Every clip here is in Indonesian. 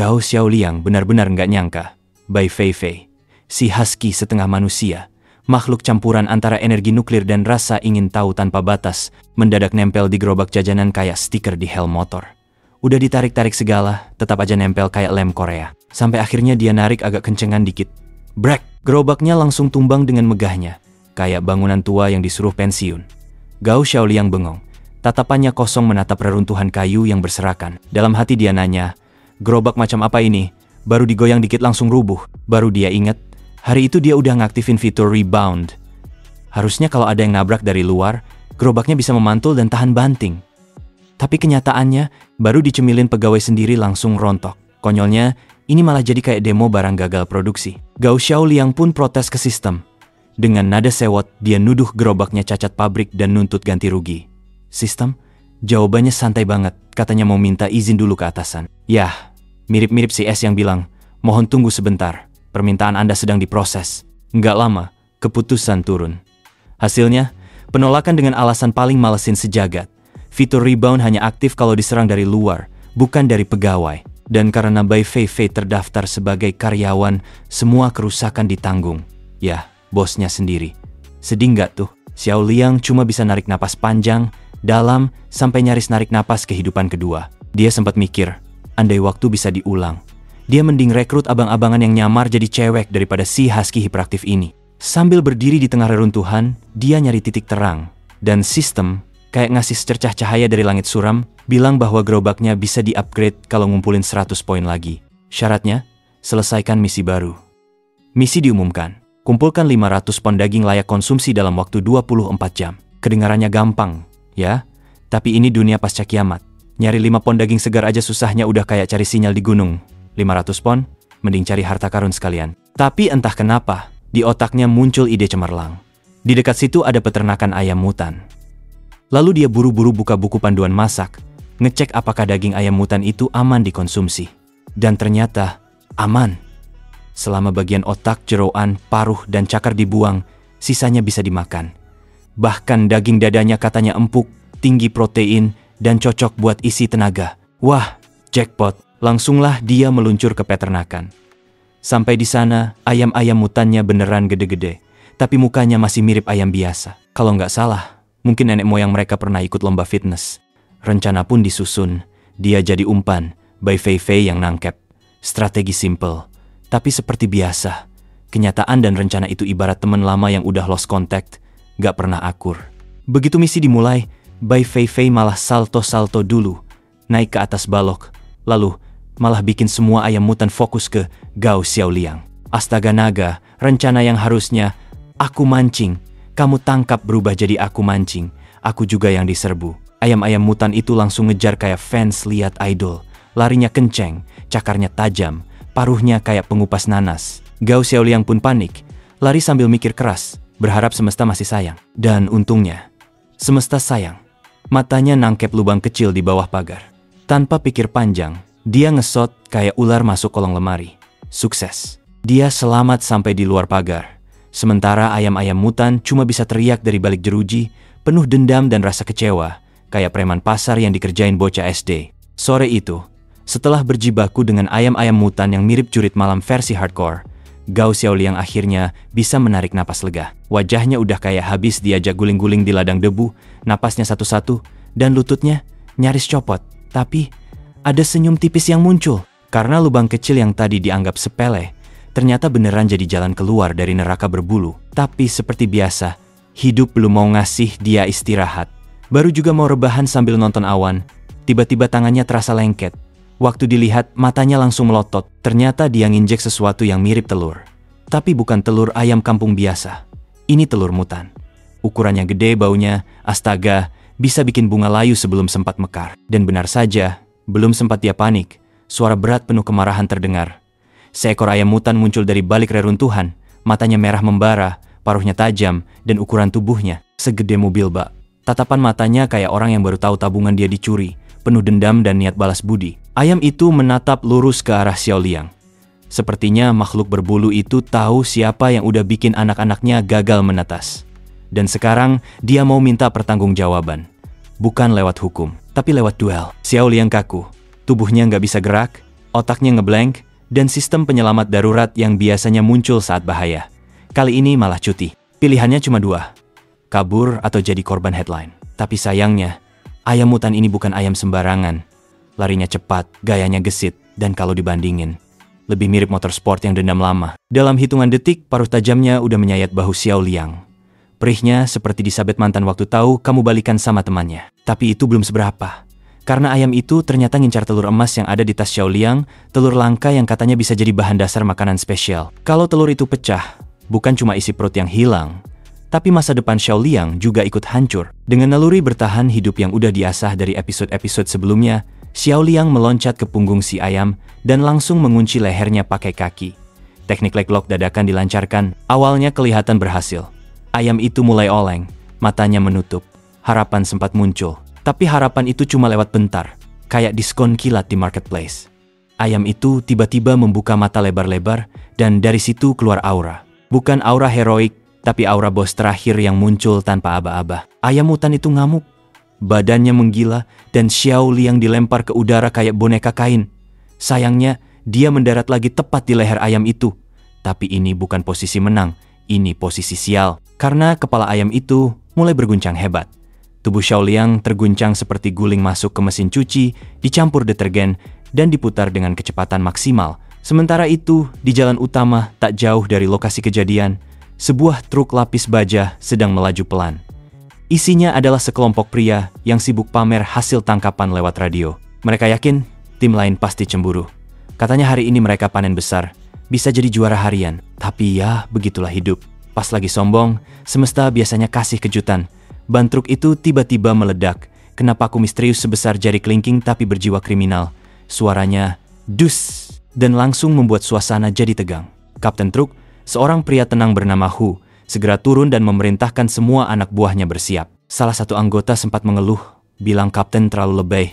Gao Xiaoliang benar-benar nggak nyangka. Bai Feifei, si husky setengah manusia, makhluk campuran antara energi nuklir dan rasa ingin tahu tanpa batas, mendadak nempel di gerobak jajanan kayak stiker di helm motor. Udah ditarik-tarik segala, tetap aja nempel kayak lem Korea. Sampai akhirnya dia narik agak kencengan dikit. Brek! Gerobaknya langsung tumbang dengan megahnya, kayak bangunan tua yang disuruh pensiun. Gao Xiaoliang bengong. Tatapannya kosong menatap reruntuhan kayu yang berserakan. Dalam hati dia nanya, gerobak macam apa ini? Baru digoyang dikit langsung rubuh. Baru dia ingat, hari itu dia udah ngaktifin fitur rebound. Harusnya kalau ada yang nabrak dari luar, gerobaknya bisa memantul dan tahan banting. Tapi kenyataannya, baru dicemilin pegawai sendiri langsung rontok. Konyolnya, ini malah jadi kayak demo barang gagal produksi. Gao Xiaoliang pun protes ke sistem. Dengan nada sewot, dia nuduh gerobaknya cacat pabrik dan nuntut ganti rugi. Sistem? Jawabannya santai banget, katanya mau minta izin dulu ke atasan. Yah, mirip-mirip si S yang bilang, mohon tunggu sebentar, permintaan Anda sedang diproses. Nggak lama, keputusan turun. Hasilnya, penolakan dengan alasan paling malesin sejagat. Fitur rebound hanya aktif kalau diserang dari luar, bukan dari pegawai. Dan karena Bai Feifei terdaftar sebagai karyawan, semua kerusakan ditanggung. Yah, bosnya sendiri. Sedih nggak tuh? Xiaoliang cuma bisa narik napas panjang, dalam, sampai nyaris narik napas kehidupan kedua. Dia sempat mikir, andai waktu bisa diulang, dia mending rekrut abang-abangan yang nyamar jadi cewek daripada si husky hiperaktif ini. Sambil berdiri di tengah reruntuhan, dia nyari titik terang. Dan sistem, kayak ngasih secercah cahaya dari langit suram, bilang bahwa gerobaknya bisa di-upgrade kalau ngumpulin 100 poin lagi. Syaratnya, selesaikan misi baru. Misi diumumkan. Kumpulkan 500 pon daging layak konsumsi dalam waktu 24 jam. Kedengarannya gampang, ya? Tapi ini dunia pasca kiamat. Nyari 5 pon daging segar aja susahnya udah kayak cari sinyal di gunung. 500 pon, mending cari harta karun sekalian. Tapi entah kenapa, di otaknya muncul ide cemerlang. Di dekat situ ada peternakan ayam mutan. Lalu dia buru-buru buka buku panduan masak, ngecek apakah daging ayam mutan itu aman dikonsumsi. Dan ternyata, aman. Selama bagian otak, jeroan, paruh, dan cakar dibuang, sisanya bisa dimakan. Bahkan daging dadanya katanya empuk, tinggi protein, dan cocok buat isi tenaga. Wah, jackpot. Langsunglah dia meluncur ke peternakan. Sampai di sana, ayam-ayam mutannya beneran gede-gede, tapi mukanya masih mirip ayam biasa. Kalau nggak salah, mungkin nenek moyang mereka pernah ikut lomba fitness. Rencana pun disusun, dia jadi umpan, Bai Feifei yang nangkep. Strategi simple, tapi seperti biasa, kenyataan dan rencana itu ibarat teman lama yang udah lost contact, nggak pernah akur. Begitu misi dimulai, Bai Feifei malah salto-salto dulu, naik ke atas balok, lalu malah bikin semua ayam mutan fokus ke Gao Xiaoliang. Astaga naga, rencana yang harusnya aku mancing, kamu tangkap berubah jadi aku mancing, aku juga yang diserbu. Ayam-ayam mutan itu langsung ngejar kayak fans lihat idol. Larinya kenceng, cakarnya tajam, paruhnya kayak pengupas nanas. Gao Xiaoliang pun panik, lari sambil mikir keras, berharap semesta masih sayang. Dan untungnya, semesta sayang. Matanya nangkep lubang kecil di bawah pagar. Tanpa pikir panjang, dia ngesot kayak ular masuk kolong lemari. Sukses. Dia selamat sampai di luar pagar. Sementara ayam-ayam mutan cuma bisa teriak dari balik jeruji, penuh dendam dan rasa kecewa, kayak preman pasar yang dikerjain bocah SD. Sore itu, setelah berjibaku dengan ayam-ayam mutan yang mirip jurit malam versi hardcore, Gao Xiaoliang akhirnya bisa menarik napas lega. Wajahnya udah kayak habis diajak guling-guling di ladang debu, napasnya satu-satu, dan lututnya nyaris copot. Tapi, ada senyum tipis yang muncul. Karena lubang kecil yang tadi dianggap sepele, ternyata beneran jadi jalan keluar dari neraka berbulu. Tapi seperti biasa, hidup belum mau ngasih dia istirahat. Baru juga mau rebahan sambil nonton awan, tiba-tiba tangannya terasa lengket. Waktu dilihat, matanya langsung melotot. Ternyata dia nginjek sesuatu yang mirip telur. Tapi bukan telur ayam kampung biasa. Ini telur mutan. Ukurannya gede, baunya, astaga, bisa bikin bunga layu sebelum sempat mekar. Dan benar saja, belum sempat dia panik, suara berat penuh kemarahan terdengar. Seekor ayam mutan muncul dari balik reruntuhan, matanya merah membara, paruhnya tajam, dan ukuran tubuhnya segede mobil bak. Tatapan matanya kayak orang yang baru tahu tabungan dia dicuri, penuh dendam dan niat balas budi. Ayam itu menatap lurus ke arah Xiaoliang. Sepertinya makhluk berbulu itu tahu siapa yang udah bikin anak-anaknya gagal menetas. Dan sekarang dia mau minta pertanggungjawaban. Bukan lewat hukum, tapi lewat duel. Xiaoliang kaku, tubuhnya nggak bisa gerak, Otaknya ngeblank, dan sistem penyelamat darurat yang biasanya muncul saat bahaya kali ini malah cuti. Pilihannya cuma dua, kabur atau jadi korban headline. Tapi sayangnya, ayam hutan ini bukan ayam sembarangan. Larinya cepat, gayanya gesit, dan kalau dibandingin, lebih mirip motorsport yang dendam lama. Dalam hitungan detik, paruh tajamnya udah menyayat bahu Xiao Liang. Perihnya seperti disabet mantan waktu tahu kamu balikan sama temannya. Tapi itu belum seberapa. Karena ayam itu ternyata ngincar telur emas yang ada di tas Xiao Liang, telur langka yang katanya bisa jadi bahan dasar makanan spesial. Kalau telur itu pecah, bukan cuma isi perut yang hilang, tapi masa depan Xiao Liang juga ikut hancur. Dengan naluri bertahan hidup yang udah diasah dari episode-episode sebelumnya, Xiao Liang meloncat ke punggung si ayam dan langsung mengunci lehernya pakai kaki. Teknik leg lock dadakan dilancarkan, awalnya kelihatan berhasil. Ayam itu mulai oleng, matanya menutup. Harapan sempat muncul, tapi harapan itu cuma lewat bentar, kayak diskon kilat di marketplace. Ayam itu tiba-tiba membuka mata lebar-lebar, dan dari situ keluar aura. Bukan aura heroik, tapi aura bos terakhir yang muncul tanpa aba-aba. Ayam hutan itu ngamuk, badannya menggila, dan Xiao Liang dilempar ke udara kayak boneka kain. Sayangnya, dia mendarat lagi tepat di leher ayam itu. Tapi ini bukan posisi menang, ini posisi sial. Karena kepala ayam itu mulai berguncang hebat. Tubuh Xiao Liang terguncang seperti guling masuk ke mesin cuci, dicampur detergen, dan diputar dengan kecepatan maksimal. Sementara itu, di jalan utama tak jauh dari lokasi kejadian, sebuah truk lapis baja sedang melaju pelan. Isinya adalah sekelompok pria yang sibuk pamer hasil tangkapan lewat radio. Mereka yakin tim lain pasti cemburu. Katanya hari ini mereka panen besar, bisa jadi juara harian. Tapi ya, begitulah hidup. Pas lagi sombong, semesta biasanya kasih kejutan. Ban truk itu tiba-tiba meledak. Kena paku misterius sebesar jari kelingking tapi berjiwa kriminal. Suaranya dus, dan langsung membuat suasana jadi tegang. Kapten truk, seorang pria tenang bernama Hu, segera turun dan memerintahkan semua anak buahnya bersiap. Salah satu anggota sempat mengeluh, bilang kapten terlalu lebay.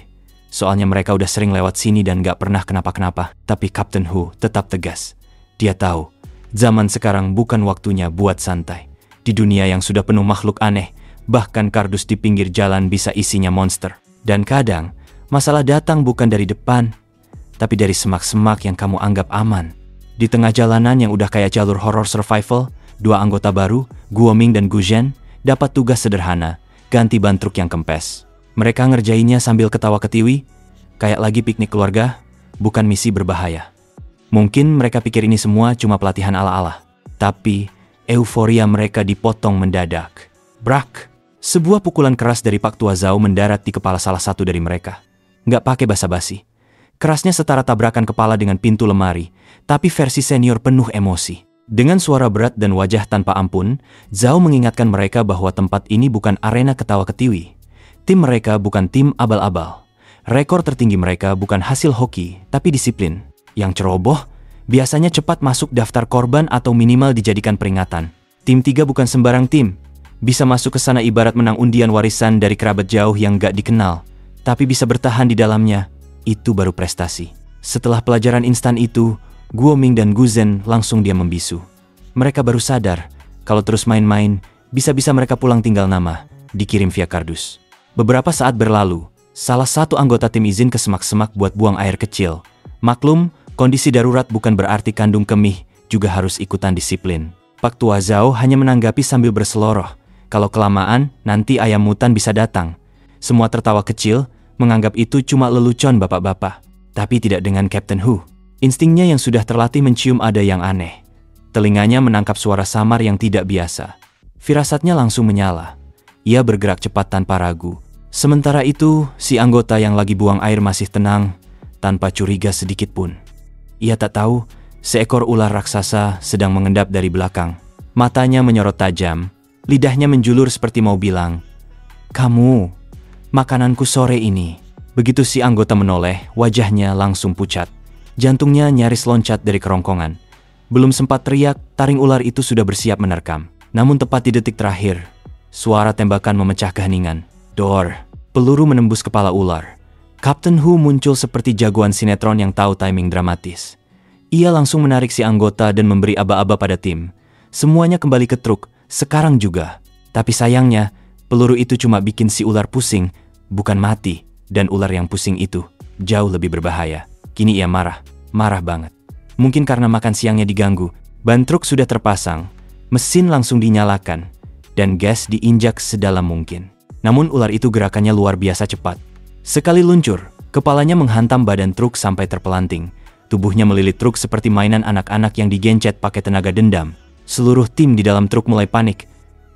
Soalnya mereka udah sering lewat sini dan gak pernah kenapa-kenapa. Tapi Kapten Hu tetap tegas. Dia tahu, zaman sekarang bukan waktunya buat santai. Di dunia yang sudah penuh makhluk aneh, bahkan kardus di pinggir jalan bisa isinya monster. Dan kadang, masalah datang bukan dari depan, tapi dari semak-semak yang kamu anggap aman. Di tengah jalanan yang udah kayak jalur horror survival, dua anggota baru, Guo Ming dan Gu Zhen, dapat tugas sederhana, ganti ban truk yang kempes. Mereka ngerjainnya sambil ketawa ketiwi, kayak lagi piknik keluarga, bukan misi berbahaya. Mungkin mereka pikir ini semua cuma pelatihan ala-ala. Tapi, euforia mereka dipotong mendadak. Brak! Sebuah pukulan keras dari Pak Tua Zhao mendarat di kepala salah satu dari mereka. Nggak pakai basa-basi. Kerasnya setara tabrakan kepala dengan pintu lemari, tapi versi senior penuh emosi. Dengan suara berat dan wajah tanpa ampun, Zhao mengingatkan mereka bahwa tempat ini bukan arena ketawa ketiwi. Tim mereka bukan tim abal-abal. Rekor tertinggi mereka bukan hasil hoki, tapi disiplin. Yang ceroboh, biasanya cepat masuk daftar korban atau minimal dijadikan peringatan. Tim 3 bukan sembarang tim. Bisa masuk ke sana ibarat menang undian warisan dari kerabat jauh yang gak dikenal. Tapi bisa bertahan di dalamnya, itu baru prestasi. Setelah pelajaran instan itu, Guo Ming dan Gu Zhen langsung diam membisu. Mereka baru sadar, kalau terus main-main, bisa-bisa mereka pulang tinggal nama, dikirim via kardus. Beberapa saat berlalu, salah satu anggota tim izin ke semak-semak buat buang air kecil. Maklum, kondisi darurat bukan berarti kandung kemih juga harus ikutan disiplin. Pak Tua Zhao hanya menanggapi sambil berseloroh. Kalau kelamaan, nanti ayam hutan bisa datang. Semua tertawa kecil, menganggap itu cuma lelucon bapak-bapak. Tapi tidak dengan Kapten Hu. Instingnya yang sudah terlatih mencium ada yang aneh. Telinganya menangkap suara samar yang tidak biasa. Firasatnya langsung menyala. Ia bergerak cepat tanpa ragu. Sementara itu, si anggota yang lagi buang air masih tenang, tanpa curiga sedikit pun. Ia tak tahu, seekor ular raksasa sedang mengendap dari belakang. Matanya menyorot tajam, lidahnya menjulur seperti mau bilang, "Kamu, makananku sore ini." Begitu si anggota menoleh, wajahnya langsung pucat. Jantungnya nyaris loncat dari kerongkongan. Belum sempat teriak, taring ular itu sudah bersiap menerkam. Namun tepat di detik terakhir, suara tembakan memecah keheningan. Dor! Peluru menembus kepala ular. Kapten Hu muncul seperti jagoan sinetron yang tahu timing dramatis. Ia langsung menarik si anggota dan memberi aba-aba pada tim. Semuanya kembali ke truk, sekarang juga. Tapi sayangnya, peluru itu cuma bikin si ular pusing, bukan mati. Dan ular yang pusing itu jauh lebih berbahaya. Kini ia marah banget. Mungkin karena makan siangnya diganggu, ban truk sudah terpasang, mesin langsung dinyalakan, dan gas diinjak sedalam mungkin. Namun ular itu gerakannya luar biasa cepat. Sekali luncur, kepalanya menghantam badan truk sampai terpelanting. Tubuhnya melilit truk seperti mainan anak-anak yang digencet pakai tenaga dendam. Seluruh tim di dalam truk mulai panik.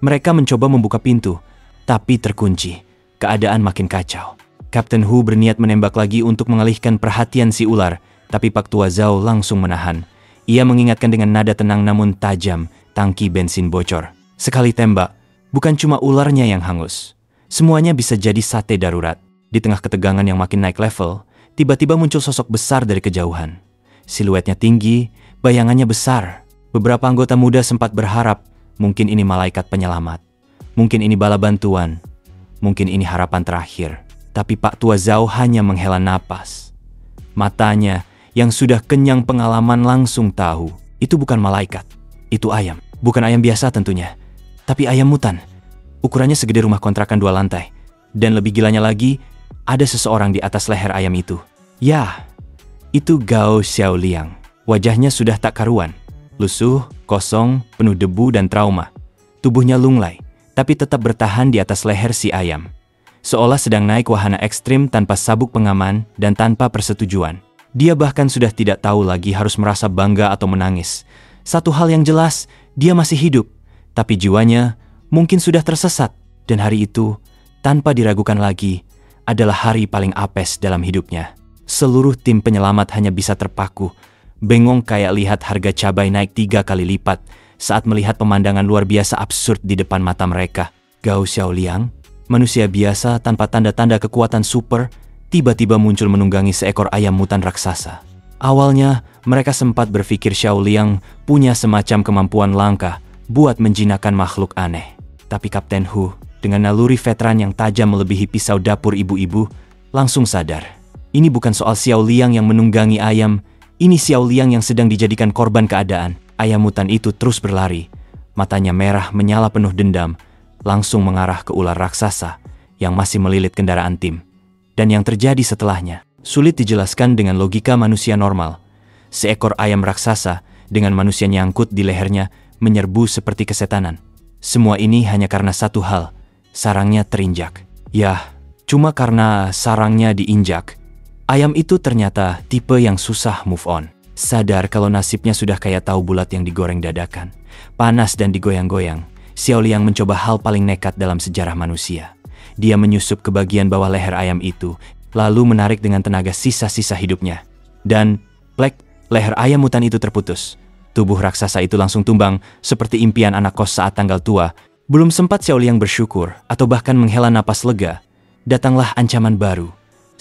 Mereka mencoba membuka pintu, tapi terkunci. Keadaan makin kacau. Kapten Hu berniat menembak lagi untuk mengalihkan perhatian si ular, tapi Pak Tua Zhao langsung menahan. Ia mengingatkan dengan nada tenang namun tajam, tangki bensin bocor. Sekali tembak, bukan cuma ularnya yang hangus. Semuanya bisa jadi sate darurat. Di tengah ketegangan yang makin naik level, tiba-tiba muncul sosok besar dari kejauhan. Siluetnya tinggi, bayangannya besar. Beberapa anggota muda sempat berharap, mungkin ini malaikat penyelamat. Mungkin ini bala bantuan. Mungkin ini harapan terakhir. Tapi Pak Tua Zhao hanya menghela napas. Matanya yang sudah kenyang pengalaman langsung tahu, itu bukan malaikat. Itu ayam. Bukan ayam biasa tentunya, tapi ayam mutan. Ukurannya segede rumah kontrakan 2 lantai. Dan lebih gilanya lagi, ada seseorang di atas leher ayam itu. Ya, itu Gao Xiaoliang. Wajahnya sudah tak karuan. Lusuh, kosong, penuh debu dan trauma. Tubuhnya lunglai, tapi tetap bertahan di atas leher si ayam. Seolah sedang naik wahana ekstrim tanpa sabuk pengaman dan tanpa persetujuan. Dia bahkan sudah tidak tahu lagi harus merasa bangga atau menangis. Satu hal yang jelas, dia masih hidup. Tapi jiwanya mungkin sudah tersesat. Dan hari itu, tanpa diragukan lagi, adalah hari paling apes dalam hidupnya. Seluruh tim penyelamat hanya bisa terpaku. Bengong kayak lihat harga cabai naik 3 kali lipat saat melihat pemandangan luar biasa absurd di depan mata mereka. Gao Xiaoliang, manusia biasa tanpa tanda-tanda kekuatan super, tiba-tiba muncul menunggangi seekor ayam mutan raksasa. Awalnya, mereka sempat berpikir Xiaoliang punya semacam kemampuan langka buat menjinakkan makhluk aneh. Tapi Kapten Hu, dengan naluri veteran yang tajam melebihi pisau dapur ibu-ibu, langsung sadar. Ini bukan soal Xiaoliang yang menunggangi ayam, ini Xiaoliang yang sedang dijadikan korban keadaan. Ayam mutan itu terus berlari, matanya merah menyala penuh dendam, langsung mengarah ke ular raksasa yang masih melilit kendaraan tim. Dan yang terjadi setelahnya sulit dijelaskan dengan logika manusia normal. Seekor ayam raksasa dengan manusia nyangkut di lehernya menyerbu seperti kesetanan. Semua ini hanya karena satu hal, sarangnya terinjak. Yah, cuma karena sarangnya diinjak, ayam itu ternyata tipe yang susah move on. Sadar kalau nasibnya sudah kayak tahu bulat yang digoreng dadakan, panas dan digoyang-goyang, Xiaoliang mencoba hal paling nekat dalam sejarah manusia. Dia menyusup ke bagian bawah leher ayam itu, lalu menarik dengan tenaga sisa-sisa hidupnya. Dan, plek, leher ayam mutan itu terputus. Tubuh raksasa itu langsung tumbang, seperti impian anak kos saat tanggal tua. Belum sempat Xiaoliang bersyukur, atau bahkan menghela napas lega, datanglah ancaman baru.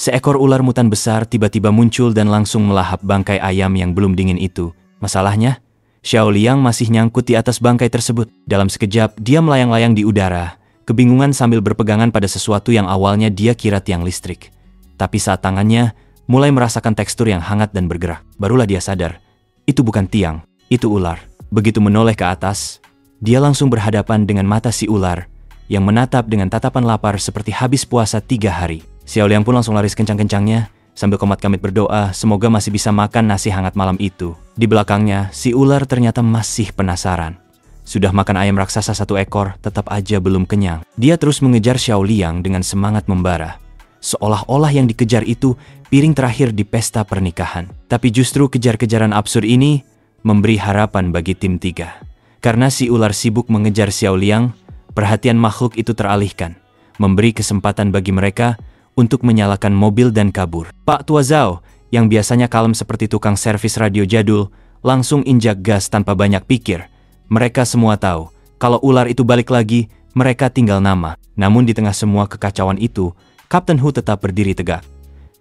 Seekor ular mutan besar tiba-tiba muncul dan langsung melahap bangkai ayam yang belum dingin itu. Masalahnya, Xiaoliang masih nyangkut di atas bangkai tersebut. Dalam sekejap, dia melayang-layang di udara, kebingungan sambil berpegangan pada sesuatu yang awalnya dia kira tiang listrik. Tapi saat tangannya mulai merasakan tekstur yang hangat dan bergerak, barulah dia sadar, itu bukan tiang, itu ular. Begitu menoleh ke atas, dia langsung berhadapan dengan mata si ular, yang menatap dengan tatapan lapar seperti habis puasa 3 hari. Xiaoliang pun langsung lari sekencang-kencangnya, sambil komat kamit berdoa semoga masih bisa makan nasi hangat malam itu. Di belakangnya, si ular ternyata masih penasaran. Sudah makan ayam raksasa 1 ekor, tetap aja belum kenyang. Dia terus mengejar Xiaoliang dengan semangat membara. Seolah-olah yang dikejar itu piring terakhir di pesta pernikahan. Tapi justru kejar-kejaran absurd ini memberi harapan bagi tim 3. Karena si ular sibuk mengejar Xiaoliang, perhatian makhluk itu teralihkan, memberi kesempatan bagi mereka untuk menyalakan mobil dan kabur. Pak Tua Zhao, yang biasanya kalem seperti tukang servis radio jadul, langsung injak gas tanpa banyak pikir. Mereka semua tahu, kalau ular itu balik lagi, mereka tinggal nama. Namun di tengah semua kekacauan itu, Kapten Hu tetap berdiri tegak.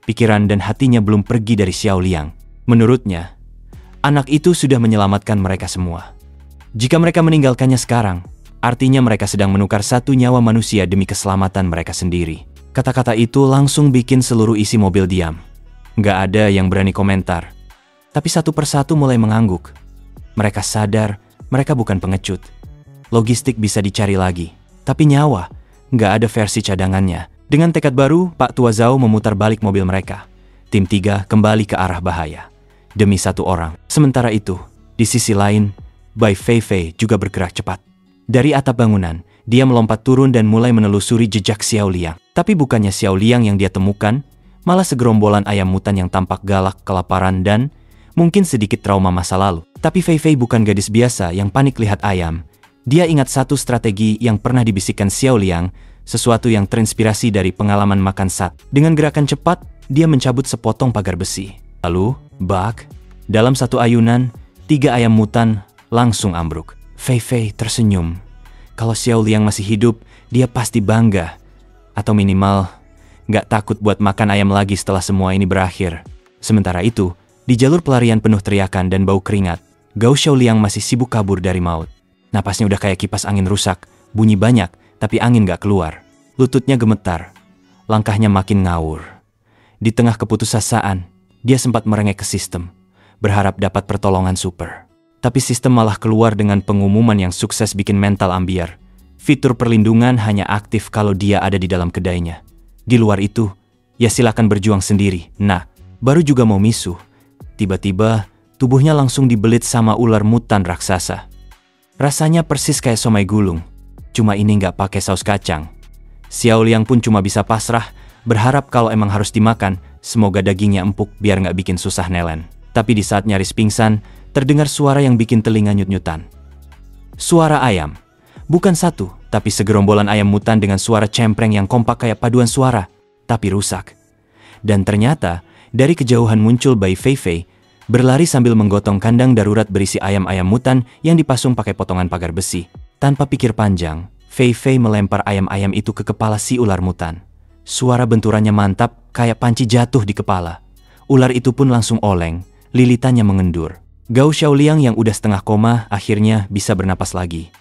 Pikiran dan hatinya belum pergi dari Xiaoliang. Menurutnya, anak itu sudah menyelamatkan mereka semua. Jika mereka meninggalkannya sekarang, artinya mereka sedang menukar 1 nyawa manusia demi keselamatan mereka sendiri. Kata-kata itu langsung bikin seluruh isi mobil diam. Nggak ada yang berani komentar. Tapi satu persatu mulai mengangguk. Mereka sadar mereka bukan pengecut. Logistik bisa dicari lagi. Tapi nyawa, nggak ada versi cadangannya. Dengan tekad baru, Pak Tua Zhao memutar balik mobil mereka. Tim 3 kembali ke arah bahaya. Demi satu orang. Sementara itu, di sisi lain, Bai Feifei juga bergerak cepat. Dari atap bangunan, dia melompat turun dan mulai menelusuri jejak Xiao Liang. Tapi bukannya Xiao Liang yang dia temukan, malah segerombolan ayam mutan yang tampak galak, kelaparan, dan mungkin sedikit trauma masa lalu. Tapi Feifei bukan gadis biasa yang panik lihat ayam. Dia ingat satu strategi yang pernah dibisikkan Xiao Liang, sesuatu yang terinspirasi dari pengalaman makan sat. Dengan gerakan cepat, dia mencabut sepotong pagar besi. Lalu, bak, dalam satu ayunan, 3 ayam mutan langsung ambruk. Feifei tersenyum. Kalau Xiao Liang masih hidup, dia pasti bangga. Atau minimal, nggak takut buat makan ayam lagi setelah semua ini berakhir. Sementara itu, di jalur pelarian penuh teriakan dan bau keringat, Gao Xiaoliang masih sibuk kabur dari maut. Napasnya udah kayak kipas angin rusak, bunyi banyak, tapi angin nggak keluar. Lututnya gemetar, langkahnya makin ngawur. Di tengah keputusasaan, dia sempat merengek ke sistem, berharap dapat pertolongan super. Tapi sistem malah keluar dengan pengumuman yang sukses bikin mental ambiar. Fitur perlindungan hanya aktif kalau dia ada di dalam kedainya. Di luar itu, ya silakan berjuang sendiri. Nah, baru juga mau misuh. Tiba-tiba, tubuhnya langsung dibelit sama ular mutan raksasa. Rasanya persis kayak somai gulung. Cuma ini nggak pakai saus kacang. Xiao Liang pun cuma bisa pasrah, berharap kalau emang harus dimakan, semoga dagingnya empuk biar nggak bikin susah nelen. Tapi di saat nyaris pingsan, terdengar suara yang bikin telinga nyut-nyutan. Suara ayam. Bukan satu, tapi segerombolan ayam mutan dengan suara cempreng yang kompak kayak paduan suara, tapi rusak. Dan ternyata, dari kejauhan muncul Bai Feifei, berlari sambil menggotong kandang darurat berisi ayam-ayam mutan yang dipasung pakai potongan pagar besi. Tanpa pikir panjang, Feifei melempar ayam-ayam itu ke kepala si ular mutan. Suara benturannya mantap, kayak panci jatuh di kepala. Ular itu pun langsung oleng, lilitannya mengendur. Gao Xiaoliang yang udah setengah koma akhirnya bisa bernapas lagi.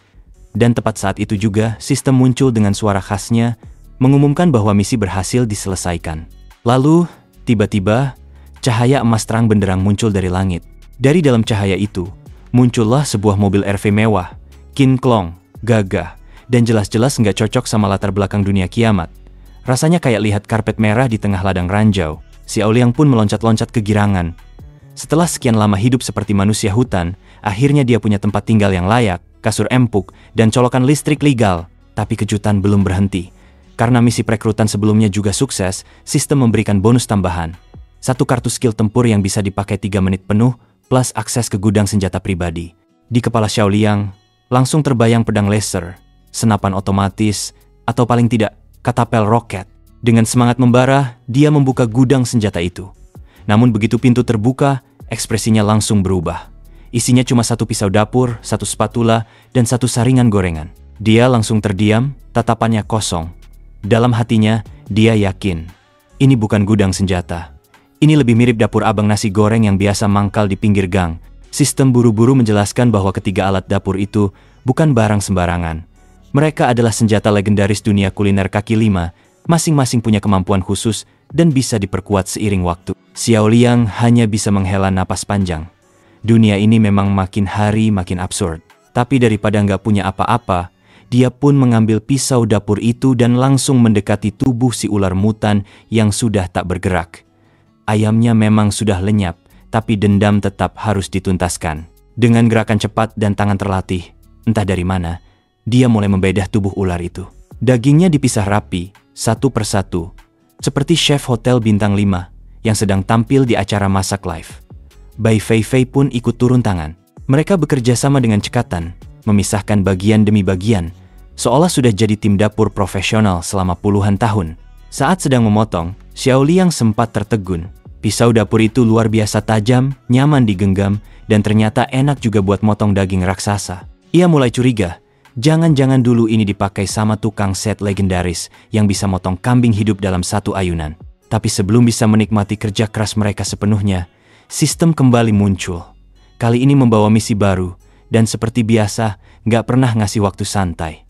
Dan tepat saat itu juga, sistem muncul dengan suara khasnya, mengumumkan bahwa misi berhasil diselesaikan. Lalu, tiba-tiba, cahaya emas terang benderang muncul dari langit. Dari dalam cahaya itu, muncullah sebuah mobil RV mewah, kinclong, gagah, dan jelas-jelas nggak cocok sama latar belakang dunia kiamat. Rasanya kayak lihat karpet merah di tengah ladang ranjau. Xiao Liang pun meloncat-loncat kegirangan. Setelah sekian lama hidup seperti manusia hutan, akhirnya dia punya tempat tinggal yang layak, kasur empuk, dan colokan listrik legal. Tapi kejutan belum berhenti. Karena misi perekrutan sebelumnya juga sukses, sistem memberikan bonus tambahan. 1 kartu skill tempur yang bisa dipakai 3 menit penuh, plus akses ke gudang senjata pribadi. Di kepala Xiao Liang, langsung terbayang pedang laser, senapan otomatis, atau paling tidak, katapel roket. Dengan semangat membara, dia membuka gudang senjata itu. Namun begitu pintu terbuka, ekspresinya langsung berubah. Isinya cuma 1 pisau dapur, 1 spatula, dan 1 saringan gorengan. Dia langsung terdiam, tatapannya kosong. Dalam hatinya, dia yakin, ini bukan gudang senjata. Ini lebih mirip dapur abang nasi goreng yang biasa mangkal di pinggir gang. Sistem buru-buru menjelaskan bahwa ketiga alat dapur itu bukan barang sembarangan. Mereka adalah senjata legendaris dunia kuliner kaki 5, masing-masing punya kemampuan khusus dan bisa diperkuat seiring waktu. Xiao Liang hanya bisa menghela napas panjang. Dunia ini memang makin hari makin absurd. Tapi daripada nggak punya apa-apa, dia pun mengambil pisau dapur itu dan langsung mendekati tubuh si ular mutan yang sudah tak bergerak. Ayamnya memang sudah lenyap, tapi dendam tetap harus dituntaskan. Dengan gerakan cepat dan tangan terlatih, entah dari mana, dia mulai membedah tubuh ular itu. Dagingnya dipisah rapi, satu persatu, seperti chef hotel bintang 5 yang sedang tampil di acara masak live. Bai Feifei pun ikut turun tangan. Mereka bekerja sama dengan cekatan, memisahkan bagian demi bagian, seolah sudah jadi tim dapur profesional selama puluhan tahun. Saat sedang memotong, Xiao Liang sempat tertegun. Pisau dapur itu luar biasa tajam, nyaman digenggam, dan ternyata enak juga buat motong daging raksasa. Ia mulai curiga, jangan-jangan dulu ini dipakai sama tukang set legendaris yang bisa motong kambing hidup dalam 1 ayunan. Tapi sebelum bisa menikmati kerja keras mereka sepenuhnya, sistem kembali muncul. Kali ini membawa misi baru, dan seperti biasa, nggak pernah ngasih waktu santai.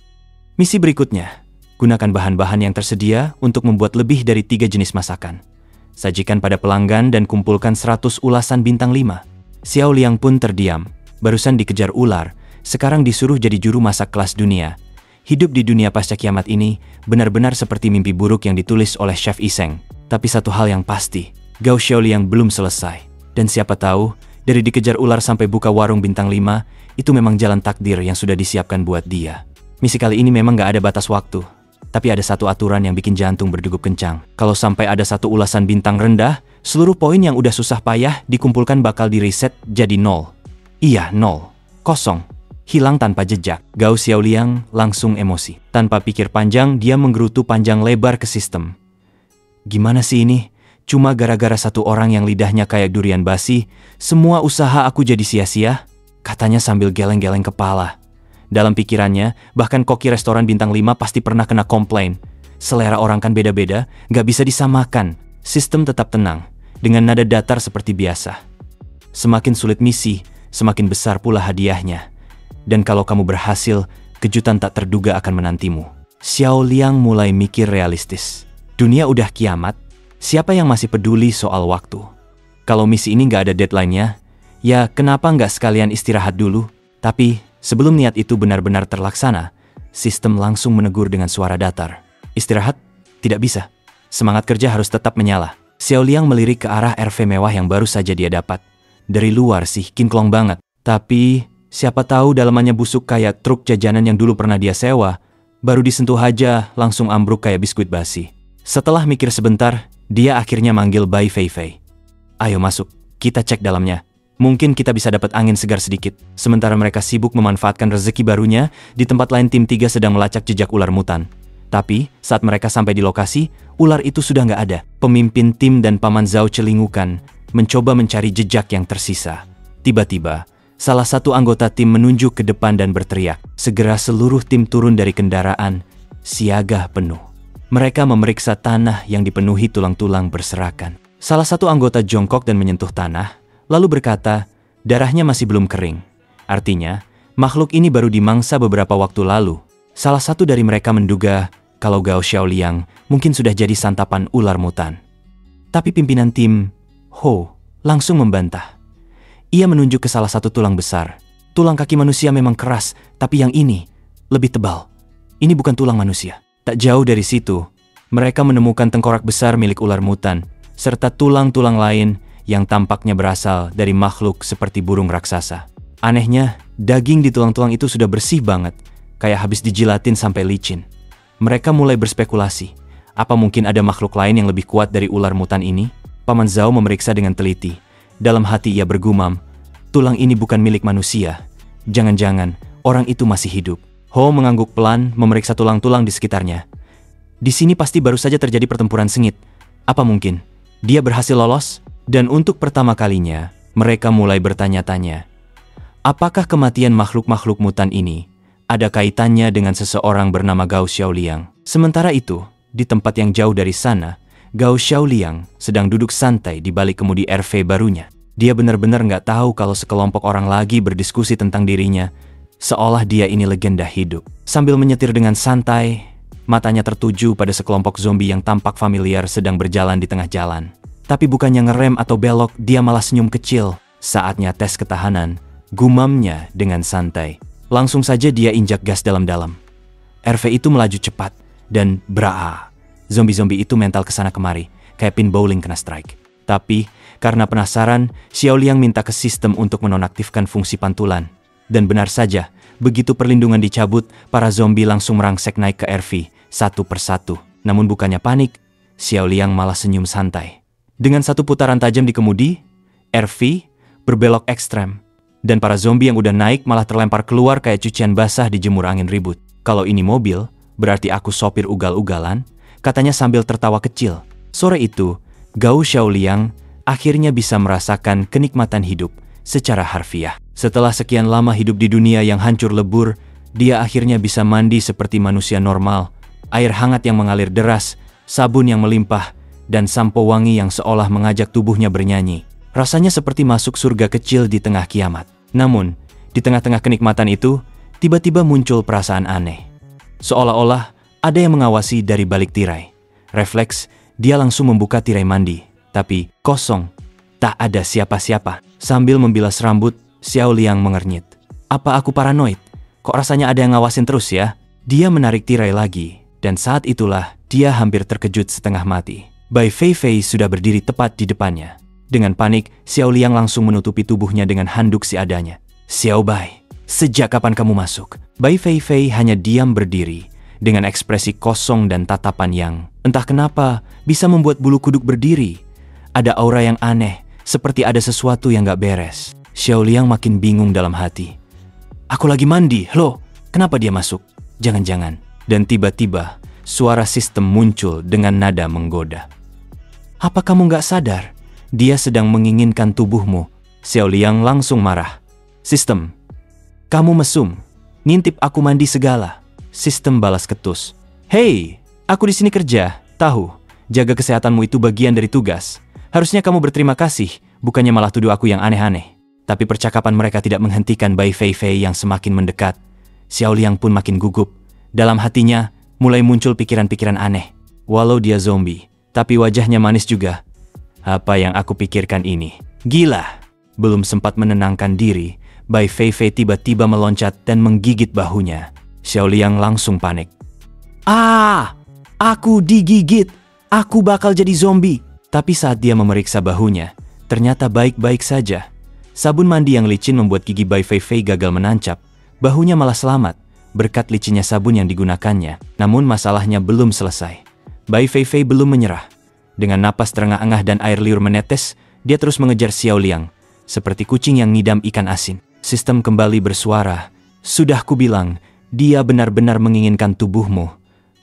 Misi berikutnya, gunakan bahan-bahan yang tersedia untuk membuat lebih dari 3 jenis masakan. Sajikan pada pelanggan dan kumpulkan 100 ulasan bintang 5. Xiao Liang pun terdiam, barusan dikejar ular, sekarang disuruh jadi juru masak kelas dunia. Hidup di dunia pasca kiamat ini benar-benar seperti mimpi buruk yang ditulis oleh Chef Iseng. Tapi satu hal yang pasti, Gao Xiaoliang belum selesai. Dan siapa tahu, dari dikejar ular sampai buka warung bintang 5, itu memang jalan takdir yang sudah disiapkan buat dia. Misi kali ini memang gak ada batas waktu. Tapi ada satu aturan yang bikin jantung berdegup kencang. Kalau sampai ada satu ulasan bintang rendah, seluruh poin yang udah susah payah dikumpulkan bakal di-reset jadi 0. Iya, 0. Kosong. Hilang tanpa jejak. Gao Xiaoliang langsung emosi. Tanpa pikir panjang, dia menggerutu panjang lebar ke sistem. Gimana sih ini? Cuma gara-gara satu orang yang lidahnya kayak durian basi, semua usaha aku jadi sia-sia? Katanya sambil geleng-geleng kepala. Dalam pikirannya, bahkan koki restoran bintang 5 pasti pernah kena komplain. Selera orang kan beda-beda, gak bisa disamakan. Sistem tetap tenang, dengan nada datar seperti biasa. Semakin sulit misi, semakin besar pula hadiahnya. Dan kalau kamu berhasil, kejutan tak terduga akan menantimu. Xiaoliang mulai mikir realistis. Dunia udah kiamat, siapa yang masih peduli soal waktu? Kalau misi ini nggak ada deadline-nya, ya kenapa nggak sekalian istirahat dulu? Tapi sebelum niat itu benar-benar terlaksana, sistem langsung menegur dengan suara datar. Istirahat? Tidak bisa. Semangat kerja harus tetap menyala. Xiaoliang melirik ke arah RV mewah yang baru saja dia dapat. Dari luar sih kinclong banget. Tapi siapa tahu dalamannya busuk kayak truk jajanan yang dulu pernah dia sewa. Baru disentuh aja langsung ambruk kayak biskuit basi. Setelah mikir sebentar, dia akhirnya manggil Bai Feifei. Ayo masuk, kita cek dalamnya. Mungkin kita bisa dapat angin segar sedikit. Sementara mereka sibuk memanfaatkan rezeki barunya, di tempat lain tim 3 sedang melacak jejak ular mutan. Tapi, saat mereka sampai di lokasi, ular itu sudah nggak ada. Pemimpin tim dan Paman Zhao celingukan, mencoba mencari jejak yang tersisa. Tiba-tiba, salah satu anggota tim menunjuk ke depan dan berteriak. Segera seluruh tim turun dari kendaraan, siaga penuh. Mereka memeriksa tanah yang dipenuhi tulang-tulang berserakan. Salah satu anggota jongkok dan menyentuh tanah, lalu berkata, darahnya masih belum kering. Artinya, makhluk ini baru dimangsa beberapa waktu lalu. Salah satu dari mereka menduga kalau Gao Xiaoliang mungkin sudah jadi santapan ular mutan. Tapi pimpinan tim, Ho, langsung membantah. Ia menunjuk ke salah satu tulang besar. Tulang kaki manusia memang keras, tapi yang ini lebih tebal. Ini bukan tulang manusia. Tak jauh dari situ, mereka menemukan tengkorak besar milik ular mutan, serta tulang-tulang lain yang tampaknya berasal dari makhluk seperti burung raksasa. Anehnya, daging di tulang-tulang itu sudah bersih banget, kayak habis dijilatin sampai licin. Mereka mulai berspekulasi, apa mungkin ada makhluk lain yang lebih kuat dari ular mutan ini? Paman Zhao memeriksa dengan teliti. Dalam hati ia bergumam, tulang ini bukan milik manusia. Jangan-jangan orang itu masih hidup. Ho mengangguk pelan, memeriksa tulang-tulang di sekitarnya. Di sini pasti baru saja terjadi pertempuran sengit. Apa mungkin dia berhasil lolos? Dan untuk pertama kalinya, mereka mulai bertanya-tanya. Apakah kematian makhluk-makhluk mutan ini ada kaitannya dengan seseorang bernama Gao Xiaoliang? Sementara itu, di tempat yang jauh dari sana, Gao Xiaoliang sedang duduk santai di balik kemudi RV barunya. Dia benar-benar nggak tahu kalau sekelompok orang lagi berdiskusi tentang dirinya, seolah dia ini legenda hidup. Sambil menyetir dengan santai, matanya tertuju pada sekelompok zombie yang tampak familiar sedang berjalan di tengah jalan. Tapi bukannya ngerem atau belok, dia malah senyum kecil. Saatnya tes ketahanan, gumamnya dengan santai. Langsung saja dia injak gas dalam-dalam. RV itu melaju cepat, dan braa. Zombie-zombie itu mental kesana kemari, kayak pin bowling kena strike. Tapi, karena penasaran, Xiaoliang minta ke sistem untuk menonaktifkan fungsi pantulan. Dan benar saja, begitu perlindungan dicabut, para zombie langsung merangsek naik ke RV, satu persatu. Namun bukannya panik, Xiaoliang malah senyum santai. Dengan satu putaran tajam di kemudi, RV berbelok ekstrem. Dan para zombie yang udah naik malah terlempar keluar kayak cucian basah di jemur angin ribut. Kalau ini mobil, berarti aku sopir ugal-ugalan, katanya sambil tertawa kecil. Sore itu, Gao Xiaoliang akhirnya bisa merasakan kenikmatan hidup secara harfiah. Setelah sekian lama hidup di dunia yang hancur lebur, dia akhirnya bisa mandi seperti manusia normal. Air hangat yang mengalir deras, sabun yang melimpah, dan sampo wangi yang seolah mengajak tubuhnya bernyanyi. Rasanya seperti masuk surga kecil di tengah kiamat. Namun, di tengah-tengah kenikmatan itu, tiba-tiba muncul perasaan aneh. Seolah-olah ada yang mengawasi dari balik tirai. Refleks, dia langsung membuka tirai mandi. Tapi, kosong. Tak ada siapa-siapa. Sambil membilas rambut, Xiaoliang mengernyit. Apa aku paranoid? Kok rasanya ada yang ngawasin terus ya? Dia menarik tirai lagi. Dan saat itulah, dia hampir terkejut setengah mati. Bai Feifei sudah berdiri tepat di depannya. Dengan panik, Xiao Liang langsung menutupi tubuhnya dengan handuk seadanya. "Xiao Bai, sejak kapan kamu masuk?" Bai Feifei hanya diam berdiri, dengan ekspresi kosong dan tatapan yang, entah kenapa, bisa membuat bulu kuduk berdiri. Ada aura yang aneh, seperti ada sesuatu yang gak beres. Xiao Liang makin bingung dalam hati. "Aku lagi mandi, loh, kenapa dia masuk? Jangan-jangan." Dan tiba-tiba, suara sistem muncul dengan nada menggoda. "Apa kamu gak sadar? Dia sedang menginginkan tubuhmu." Xiao Liang langsung marah. "Sistem, kamu mesum, ngintip aku mandi segala." Sistem balas ketus. "Hei, aku di sini kerja, tahu. Jaga kesehatanmu itu bagian dari tugas. Harusnya kamu berterima kasih, bukannya malah tuduh aku yang aneh-aneh." Tapi percakapan mereka tidak menghentikan Bai Feifei yang semakin mendekat. Xiao Liang pun makin gugup. Dalam hatinya, mulai muncul pikiran-pikiran aneh. Walau dia zombie, tapi wajahnya manis juga. Apa yang aku pikirkan ini? Gila! Belum sempat menenangkan diri, Bai Feifei tiba-tiba meloncat dan menggigit bahunya. Xiao Liang langsung panik. "Ah! Aku digigit! Aku bakal jadi zombie!" Tapi saat dia memeriksa bahunya, ternyata baik-baik saja. Sabun mandi yang licin membuat gigi Bai Feifei gagal menancap. Bahunya malah selamat, berkat licinnya sabun yang digunakannya. Namun masalahnya belum selesai. Bai Feifei belum menyerah. Dengan napas terengah-engah dan air liur menetes, dia terus mengejar Xiao Liang, seperti kucing yang ngidam ikan asin. Sistem kembali bersuara. "Sudah kubilang, dia benar-benar menginginkan tubuhmu.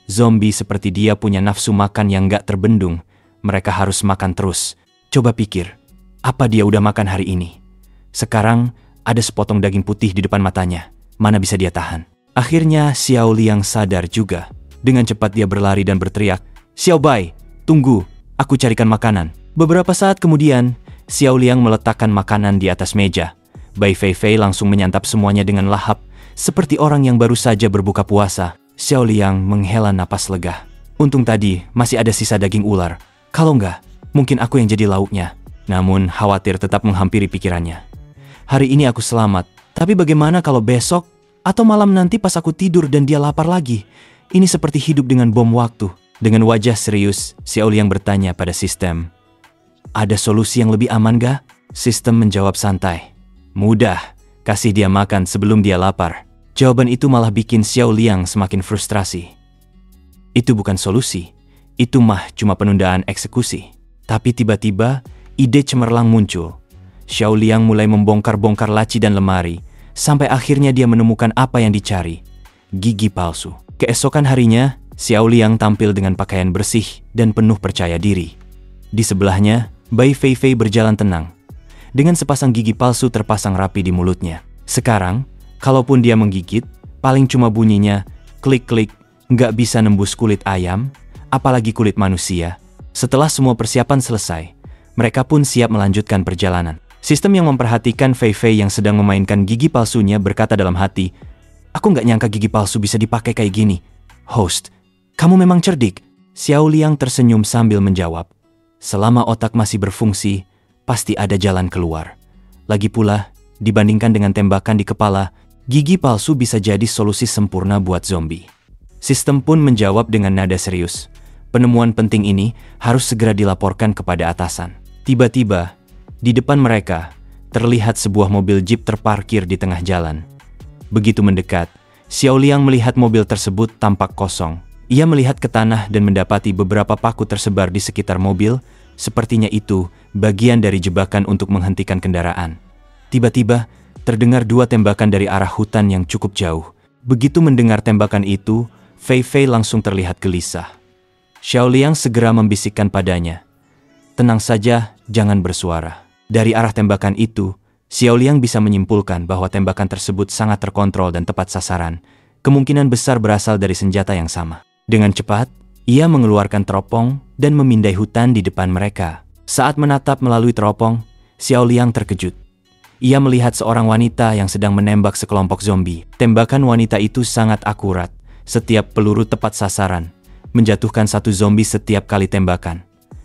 Zombie seperti dia punya nafsu makan yang gak terbendung. Mereka harus makan terus. Coba pikir, apa dia udah makan hari ini? Sekarang, ada sepotong daging putih di depan matanya. Mana bisa dia tahan?" Akhirnya, Xiao Liang sadar juga. Dengan cepat dia berlari dan berteriak, "Xiao Bai, tunggu! Aku carikan makanan." Beberapa saat kemudian, Xiao Liang meletakkan makanan di atas meja. Bai Feifei langsung menyantap semuanya dengan lahap, seperti orang yang baru saja berbuka puasa. Xiao Liang menghela napas lega. Untung tadi masih ada sisa daging ular. Kalau enggak, mungkin aku yang jadi lauknya. Namun khawatir tetap menghampiri pikirannya. Hari ini aku selamat, tapi bagaimana kalau besok atau malam nanti pas aku tidur dan dia lapar lagi? Ini seperti hidup dengan bom waktu. Dengan wajah serius, Xiao Liang bertanya pada sistem. "Ada solusi yang lebih aman gak?" Sistem menjawab santai. "Mudah, kasih dia makan sebelum dia lapar." Jawaban itu malah bikin Xiao Liang semakin frustrasi. Itu bukan solusi, itu mah cuma penundaan eksekusi. Tapi tiba-tiba, ide cemerlang muncul. Xiao Liang mulai membongkar-bongkar laci dan lemari, sampai akhirnya dia menemukan apa yang dicari. Gigi palsu. Keesokan harinya, Xiao Liang tampil dengan pakaian bersih dan penuh percaya diri. Di sebelahnya, Bai Feifei berjalan tenang. Dengan sepasang gigi palsu terpasang rapi di mulutnya. Sekarang, kalaupun dia menggigit, paling cuma bunyinya klik-klik, nggak bisa nembus kulit ayam, apalagi kulit manusia. Setelah semua persiapan selesai, mereka pun siap melanjutkan perjalanan. Sistem yang memperhatikan Feifei yang sedang memainkan gigi palsunya berkata dalam hati, "Aku nggak nyangka gigi palsu bisa dipakai kayak gini. Host, kamu memang cerdik." Xiao Liang tersenyum sambil menjawab, "Selama otak masih berfungsi, pasti ada jalan keluar. Lagi pula, dibandingkan dengan tembakan di kepala, gigi palsu bisa jadi solusi sempurna buat zombie." Sistem pun menjawab dengan nada serius, "Penemuan penting ini harus segera dilaporkan kepada atasan." Tiba-tiba, di depan mereka, terlihat sebuah mobil jeep terparkir di tengah jalan. Begitu mendekat, Xiao Liang melihat mobil tersebut tampak kosong. Ia melihat ke tanah dan mendapati beberapa paku tersebar di sekitar mobil, sepertinya itu bagian dari jebakan untuk menghentikan kendaraan. Tiba-tiba, terdengar dua tembakan dari arah hutan yang cukup jauh. Begitu mendengar tembakan itu, Feifei langsung terlihat gelisah. Xiao Liang segera membisikkan padanya, "Tenang saja, jangan bersuara." Dari arah tembakan itu, Xiao Liang bisa menyimpulkan bahwa tembakan tersebut sangat terkontrol dan tepat sasaran. Kemungkinan besar berasal dari senjata yang sama. Dengan cepat, ia mengeluarkan teropong dan memindai hutan di depan mereka. Saat menatap melalui teropong, Xiao Liang terkejut. Ia melihat seorang wanita yang sedang menembak sekelompok zombie. Tembakan wanita itu sangat akurat. Setiap peluru tepat sasaran, menjatuhkan satu zombie setiap kali tembakan.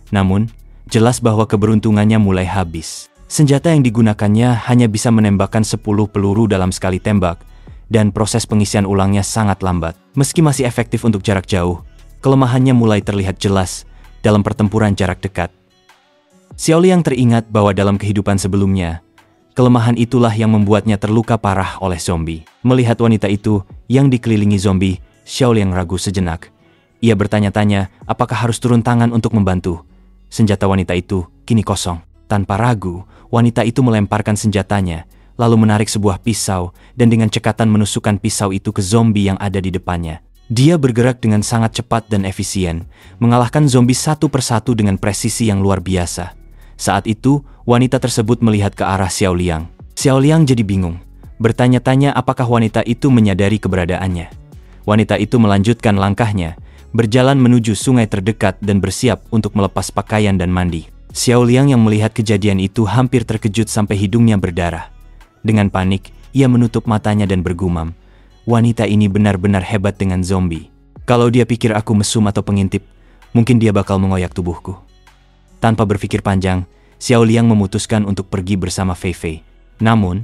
Namun, jelas bahwa keberuntungannya mulai habis. Senjata yang digunakannya hanya bisa menembakkan 10 peluru dalam sekali tembak, dan proses pengisian ulangnya sangat lambat. Meski masih efektif untuk jarak jauh, kelemahannya mulai terlihat jelas dalam pertempuran jarak dekat. Xiao Liang teringat bahwa dalam kehidupan sebelumnya, kelemahan itulah yang membuatnya terluka parah oleh zombie. Melihat wanita itu yang dikelilingi zombie, Xiao Liang ragu sejenak. Ia bertanya-tanya apakah harus turun tangan untuk membantu. Senjata wanita itu kini kosong. Tanpa ragu, wanita itu melemparkan senjatanya, lalu menarik sebuah pisau dan dengan cekatan menusukkan pisau itu ke zombie yang ada di depannya. Dia bergerak dengan sangat cepat dan efisien, mengalahkan zombie satu persatu dengan presisi yang luar biasa. Saat itu, wanita tersebut melihat ke arah Xiao Liang. Xiao Liang jadi bingung, bertanya-tanya apakah wanita itu menyadari keberadaannya. Wanita itu melanjutkan langkahnya, berjalan menuju sungai terdekat dan bersiap untuk melepas pakaian dan mandi. Xiao Liang yang melihat kejadian itu hampir terkejut sampai hidungnya berdarah. Dengan panik, ia menutup matanya dan bergumam, wanita ini benar-benar hebat dengan zombie. Kalau dia pikir aku mesum atau pengintip, mungkin dia bakal mengoyak tubuhku. Tanpa berpikir panjang, Xiao Liang memutuskan untuk pergi bersama Fei Fei. Namun,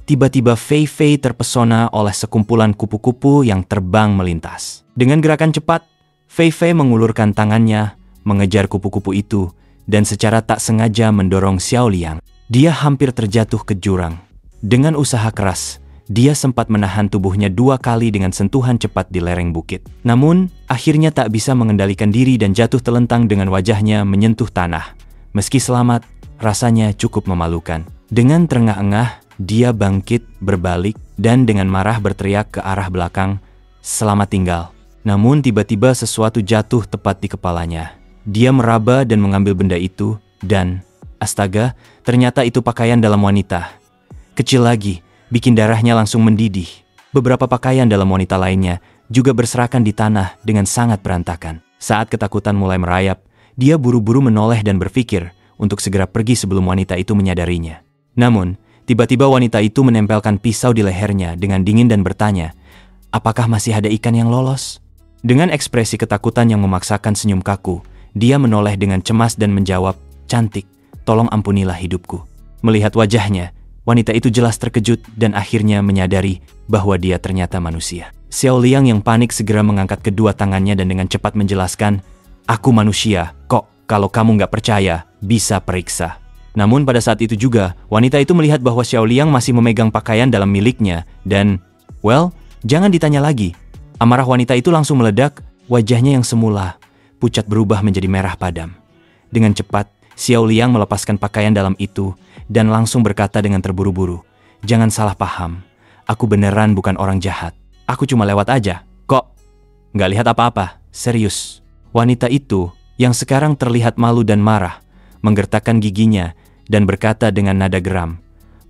tiba-tiba Fei Fei terpesona oleh sekumpulan kupu-kupu yang terbang melintas. Dengan gerakan cepat, Fei Fei mengulurkan tangannya, mengejar kupu-kupu itu, dan secara tak sengaja mendorong Xiao Liang. Dia hampir terjatuh ke jurang. Dengan usaha keras, dia sempat menahan tubuhnya 2 kali dengan sentuhan cepat di lereng bukit. Namun, akhirnya tak bisa mengendalikan diri dan jatuh telentang dengan wajahnya menyentuh tanah. Meski selamat, rasanya cukup memalukan. Dengan terengah-engah, dia bangkit, berbalik, dan dengan marah berteriak ke arah belakang, "Selamat tinggal." Namun tiba-tiba sesuatu jatuh tepat di kepalanya. Dia meraba dan mengambil benda itu, dan, astaga, ternyata itu pakaian dalam wanita. Kecil lagi, bikin darahnya langsung mendidih. Beberapa pakaian dalam wanita lainnya juga berserakan di tanah dengan sangat berantakan. Saat ketakutan mulai merayap, dia buru-buru menoleh dan berpikir untuk segera pergi sebelum wanita itu menyadarinya. Namun, tiba-tiba wanita itu menempelkan pisau di lehernya dengan dingin dan bertanya, "Apakah masih ada ikan yang lolos?" Dengan ekspresi ketakutan yang memaksakan senyum kaku, dia menoleh dengan cemas dan menjawab, "Cantik, tolong ampunilah hidupku." Melihat wajahnya, wanita itu jelas terkejut dan akhirnya menyadari bahwa dia ternyata manusia. Xiao Liang yang panik segera mengangkat kedua tangannya dan dengan cepat menjelaskan, "Aku manusia, kok kalau kamu nggak percaya, bisa periksa." Namun pada saat itu juga, wanita itu melihat bahwa Xiao Liang masih memegang pakaian dalam miliknya dan, well, jangan ditanya lagi. Amarah wanita itu langsung meledak, wajahnya yang semula pucat berubah menjadi merah padam. Dengan cepat, Xiao Liang melepaskan pakaian dalam itu dan langsung berkata dengan terburu-buru, "Jangan salah paham, aku beneran bukan orang jahat. Aku cuma lewat aja, kok. Nggak lihat apa-apa, serius." Wanita itu, yang sekarang terlihat malu dan marah, menggertakkan giginya dan berkata dengan nada geram,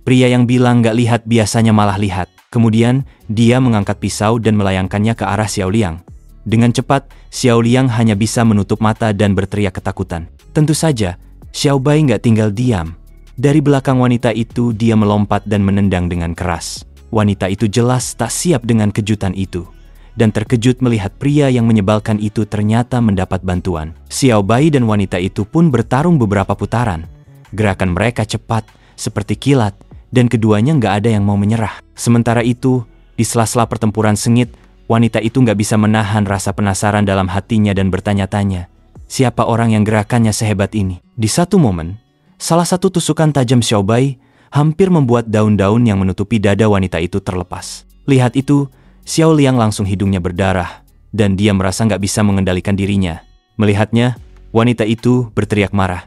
"Pria yang bilang nggak lihat biasanya malah lihat." Kemudian, dia mengangkat pisau dan melayangkannya ke arah Xiao Liang. Dengan cepat, Xiao Liang hanya bisa menutup mata dan berteriak ketakutan. Tentu saja, Xiao Bai nggak tinggal diam. Dari belakang wanita itu, dia melompat dan menendang dengan keras. Wanita itu jelas tak siap dengan kejutan itu, dan terkejut melihat pria yang menyebalkan itu ternyata mendapat bantuan. Xiao Bai dan wanita itu pun bertarung beberapa putaran. Gerakan mereka cepat, seperti kilat, dan keduanya nggak ada yang mau menyerah. Sementara itu, di sela-sela pertempuran sengit, wanita itu nggak bisa menahan rasa penasaran dalam hatinya dan bertanya-tanya, siapa orang yang gerakannya sehebat ini? Di satu momen, salah satu tusukan tajam Xiao Bai hampir membuat daun-daun yang menutupi dada wanita itu terlepas. Lihat itu, Xiao Liang langsung hidungnya berdarah, dan dia merasa nggak bisa mengendalikan dirinya. Melihatnya, wanita itu berteriak marah.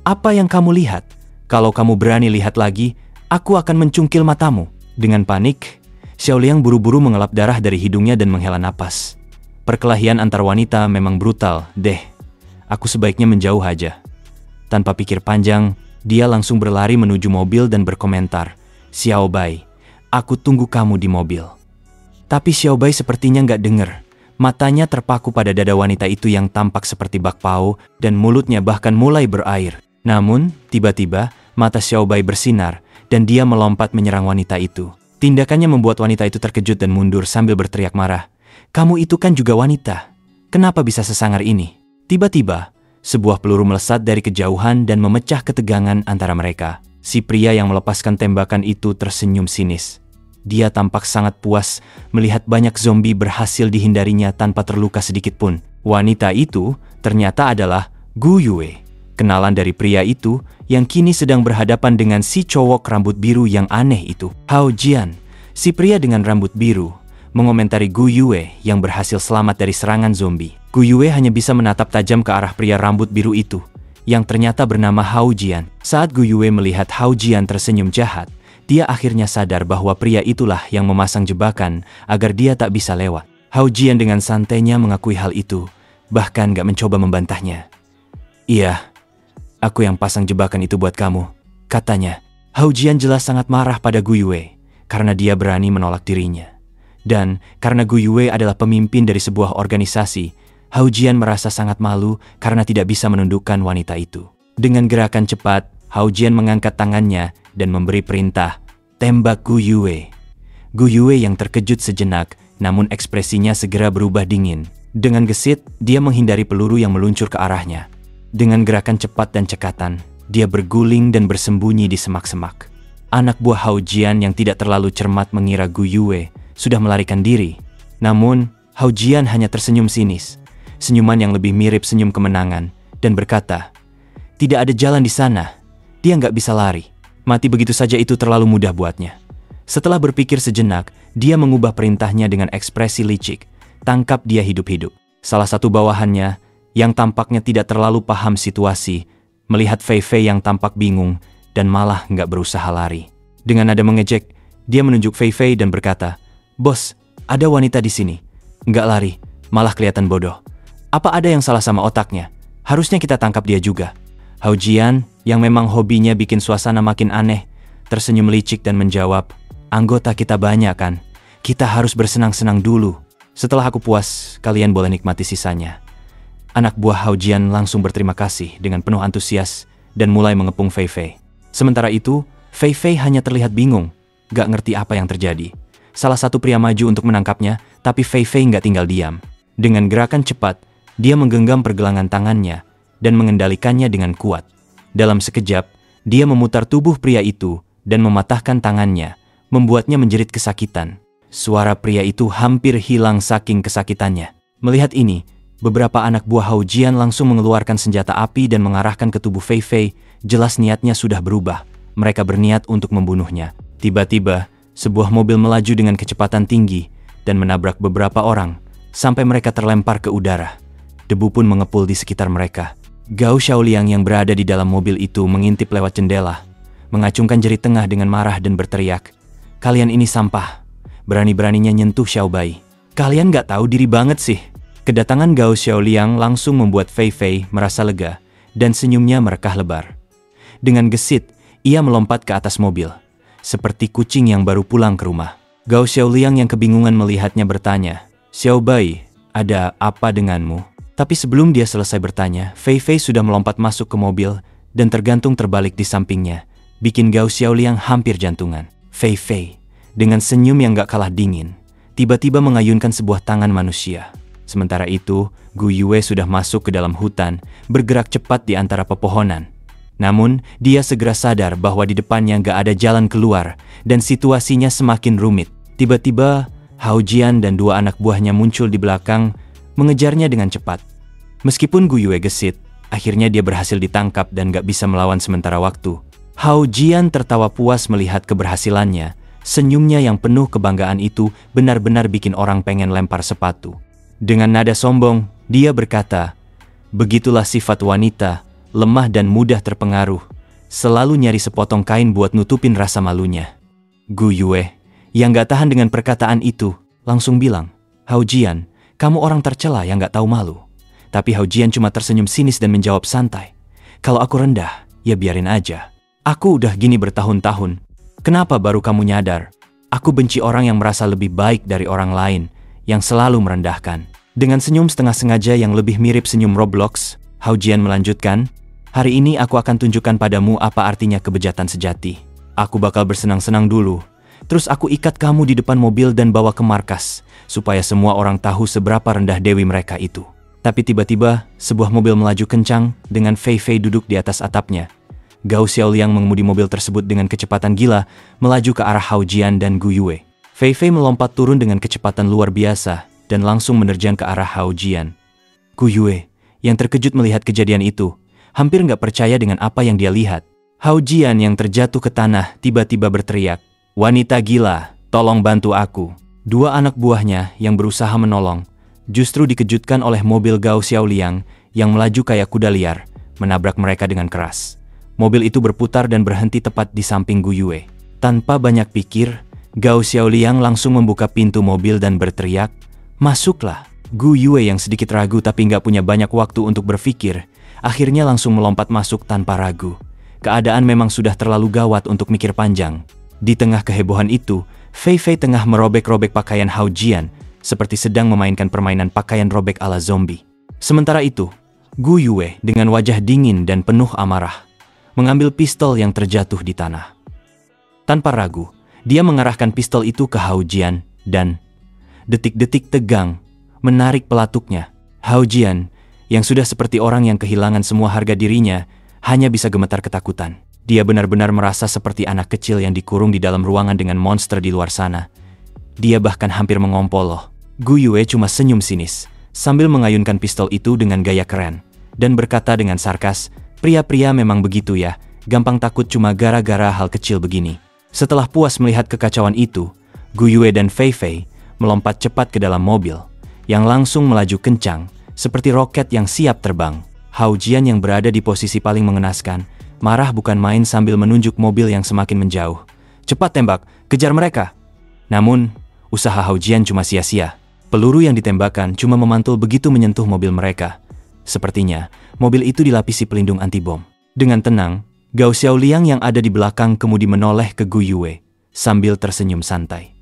"Apa yang kamu lihat? Kalau kamu berani lihat lagi, aku akan mencungkil matamu." Dengan panik, Xiao Liang buru-buru mengelap darah dari hidungnya dan menghela napas. Perkelahian antar wanita memang brutal, deh. Aku sebaiknya menjauh aja. Tanpa pikir panjang, dia langsung berlari menuju mobil dan berkomentar, "Xiao Bai, aku tunggu kamu di mobil." Tapi Xiao Bai sepertinya nggak dengar. Matanya terpaku pada dada wanita itu yang tampak seperti bakpao dan mulutnya bahkan mulai berair. Namun, tiba-tiba, mata Xiao Bai bersinar dan dia melompat menyerang wanita itu. Tindakannya membuat wanita itu terkejut dan mundur sambil berteriak marah, "Kamu itu kan juga wanita. Kenapa bisa sesangar ini?" Tiba-tiba, sebuah peluru melesat dari kejauhan dan memecah ketegangan antara mereka. Si pria yang melepaskan tembakan itu tersenyum sinis. Dia tampak sangat puas melihat banyak zombie berhasil dihindarinya tanpa terluka sedikit pun. Wanita itu ternyata adalah Gu Yue, kenalan dari pria itu yang kini sedang berhadapan dengan si cowok rambut biru yang aneh itu. Hao Jian, si pria dengan rambut biru, mengomentari Gu Yue yang berhasil selamat dari serangan zombie. Gu Yue hanya bisa menatap tajam ke arah pria rambut biru itu, yang ternyata bernama Hao Jian. Saat Gu Yue melihat Hao Jian tersenyum jahat, dia akhirnya sadar bahwa pria itulah yang memasang jebakan agar dia tak bisa lewat. Hao Jian dengan santainya mengakui hal itu, bahkan gak mencoba membantahnya. "Iya, aku yang pasang jebakan itu buat kamu," katanya. Hao Jian jelas sangat marah pada Gu Yue karena dia berani menolak dirinya. Dan karena Gu Yue adalah pemimpin dari sebuah organisasi, Hao Jian merasa sangat malu karena tidak bisa menundukkan wanita itu. Dengan gerakan cepat, Hao Jian mengangkat tangannya dan memberi perintah, "Tembak Gu Yue." Gu Yue yang terkejut sejenak, namun ekspresinya segera berubah dingin. Dengan gesit, dia menghindari peluru yang meluncur ke arahnya. Dengan gerakan cepat dan cekatan, dia berguling dan bersembunyi di semak-semak. Anak buah Hao Jian yang tidak terlalu cermat mengira Gu Yue sudah melarikan diri. Namun, Hao Jian hanya tersenyum sinis, senyuman yang lebih mirip senyum kemenangan, dan berkata, "Tidak ada jalan di sana. Dia nggak bisa lari. Mati begitu saja itu terlalu mudah buatnya." Setelah berpikir sejenak, dia mengubah perintahnya dengan ekspresi licik, "Tangkap dia hidup-hidup." Salah satu bawahannya, yang tampaknya tidak terlalu paham situasi, melihat Fei Fei yang tampak bingung dan malah nggak berusaha lari. Dengan nada mengejek, dia menunjuk Fei Fei dan berkata, "Bos, ada wanita di sini. Nggak lari, malah kelihatan bodoh. Apa ada yang salah sama otaknya? Harusnya kita tangkap dia juga." Hao Jian, yang memang hobinya bikin suasana makin aneh, tersenyum licik dan menjawab, "Anggota kita banyak kan? Kita harus bersenang-senang dulu. Setelah aku puas, kalian boleh nikmati sisanya." Anak buah Hao Jian langsung berterima kasih dengan penuh antusias dan mulai mengepung Fei Fei. Sementara itu, Fei Fei hanya terlihat bingung, gak ngerti apa yang terjadi. Salah satu pria maju untuk menangkapnya, tapi Fei Fei nggak tinggal diam. Dengan gerakan cepat, dia menggenggam pergelangan tangannya dan mengendalikannya dengan kuat. Dalam sekejap, dia memutar tubuh pria itu dan mematahkan tangannya, membuatnya menjerit kesakitan. Suara pria itu hampir hilang saking kesakitannya. Melihat ini, beberapa anak buah Hao Jian langsung mengeluarkan senjata api dan mengarahkan ke tubuh Fei Fei. Jelas niatnya sudah berubah. Mereka berniat untuk membunuhnya. Tiba-tiba, sebuah mobil melaju dengan kecepatan tinggi dan menabrak beberapa orang, sampai mereka terlempar ke udara. Debu pun mengepul di sekitar mereka. Gao Xiaoliang yang berada di dalam mobil itu mengintip lewat jendela, mengacungkan jari tengah dengan marah dan berteriak, "Kalian ini sampah. Berani-beraninya nyentuh Xiao Bai. Kalian gak tahu diri banget sih." Kedatangan Gao Xiaoliang langsung membuat Fei Fei merasa lega dan senyumnya merekah lebar. Dengan gesit, ia melompat ke atas mobil, seperti kucing yang baru pulang ke rumah. Gao Xiaoliang yang kebingungan melihatnya bertanya, "Xiao Bai, ada apa denganmu?" Tapi sebelum dia selesai bertanya, Fei Fei sudah melompat masuk ke mobil dan tergantung terbalik di sampingnya, bikin Gao Xiaoliang hampir jantungan. Fei Fei, dengan senyum yang gak kalah dingin, tiba-tiba mengayunkan sebuah tangan manusia. Sementara itu, Gu Yue sudah masuk ke dalam hutan, bergerak cepat di antara pepohonan. Namun, dia segera sadar bahwa di depannya gak ada jalan keluar, dan situasinya semakin rumit. Tiba-tiba, Hao Jian dan dua anak buahnya muncul di belakang, mengejarnya dengan cepat. Meskipun Gu Yue gesit, akhirnya dia berhasil ditangkap dan gak bisa melawan sementara waktu. Hao Jian tertawa puas melihat keberhasilannya. Senyumnya yang penuh kebanggaan itu benar-benar bikin orang pengen lempar sepatu. Dengan nada sombong, dia berkata, "Begitulah sifat wanita, lemah dan mudah terpengaruh. Selalu nyari sepotong kain buat nutupin rasa malunya." Gu Yue, yang gak tahan dengan perkataan itu, langsung bilang, "Hao Jian, kamu orang tercela yang gak tahu malu." Tapi Hao Jian cuma tersenyum sinis dan menjawab santai, "Kalau aku rendah, ya biarin aja. Aku udah gini bertahun-tahun. Kenapa baru kamu nyadar? Aku benci orang yang merasa lebih baik dari orang lain, yang selalu merendahkan." Dengan senyum setengah sengaja yang lebih mirip senyum Roblox, Hao Jian melanjutkan, "Hari ini aku akan tunjukkan padamu apa artinya kebejatan sejati. Aku bakal bersenang-senang dulu. Terus aku ikat kamu di depan mobil dan bawa ke markas, supaya semua orang tahu seberapa rendah dewi mereka itu." Tapi tiba-tiba, sebuah mobil melaju kencang dengan Fei Fei duduk di atas atapnya. Gao Xiaoliang mengemudi mobil tersebut dengan kecepatan gila, melaju ke arah Hao Jian dan Gu Yue. Fei Fei melompat turun dengan kecepatan luar biasa dan langsung menerjang ke arah Hao Jian. "Gu Yue, yang terkejut melihat kejadian itu, hampir nggak percaya dengan apa yang dia lihat. Hao Jian yang terjatuh ke tanah tiba-tiba berteriak, "Wanita gila, tolong bantu aku." Dua anak buahnya yang berusaha menolong, justru dikejutkan oleh mobil Gao Xiaoliang yang melaju kayak kuda liar, menabrak mereka dengan keras. Mobil itu berputar dan berhenti tepat di samping Gu Yue. Tanpa banyak pikir, Gao Xiaoliang langsung membuka pintu mobil dan berteriak, "Masuklah." Gu Yue yang sedikit ragu tapi nggak punya banyak waktu untuk berpikir, akhirnya langsung melompat masuk tanpa ragu. Keadaan memang sudah terlalu gawat untuk mikir panjang. Di tengah kehebohan itu, Fei Fei tengah merobek-robek pakaian Hao Jian, seperti sedang memainkan permainan pakaian robek ala zombie. Sementara itu, Gu Yue dengan wajah dingin dan penuh amarah, mengambil pistol yang terjatuh di tanah. Tanpa ragu, dia mengarahkan pistol itu ke Hao Jian dan detik-detik tegang menarik pelatuknya. Hao Jian, yang sudah seperti orang yang kehilangan semua harga dirinya, hanya bisa gemetar ketakutan. Dia benar-benar merasa seperti anak kecil yang dikurung di dalam ruangan dengan monster di luar sana. Dia bahkan hampir mengompol. Gu Yue cuma senyum sinis, sambil mengayunkan pistol itu dengan gaya keren, dan berkata dengan sarkas, "Pria-pria memang begitu ya, gampang takut cuma gara-gara hal kecil begini." Setelah puas melihat kekacauan itu, Gu Yue dan Fei Fei melompat cepat ke dalam mobil, yang langsung melaju kencang, seperti roket yang siap terbang. Hao Jian yang berada di posisi paling mengenaskan, marah bukan main sambil menunjuk mobil yang semakin menjauh. "Cepat tembak, kejar mereka!" Namun, usaha Hao Jian cuma sia-sia. Peluru yang ditembakkan cuma memantul begitu menyentuh mobil mereka. Sepertinya, mobil itu dilapisi pelindung anti-bom. Dengan tenang, Gao Xiaoliang yang ada di belakang kemudian menoleh ke Gu Yue, sambil tersenyum santai.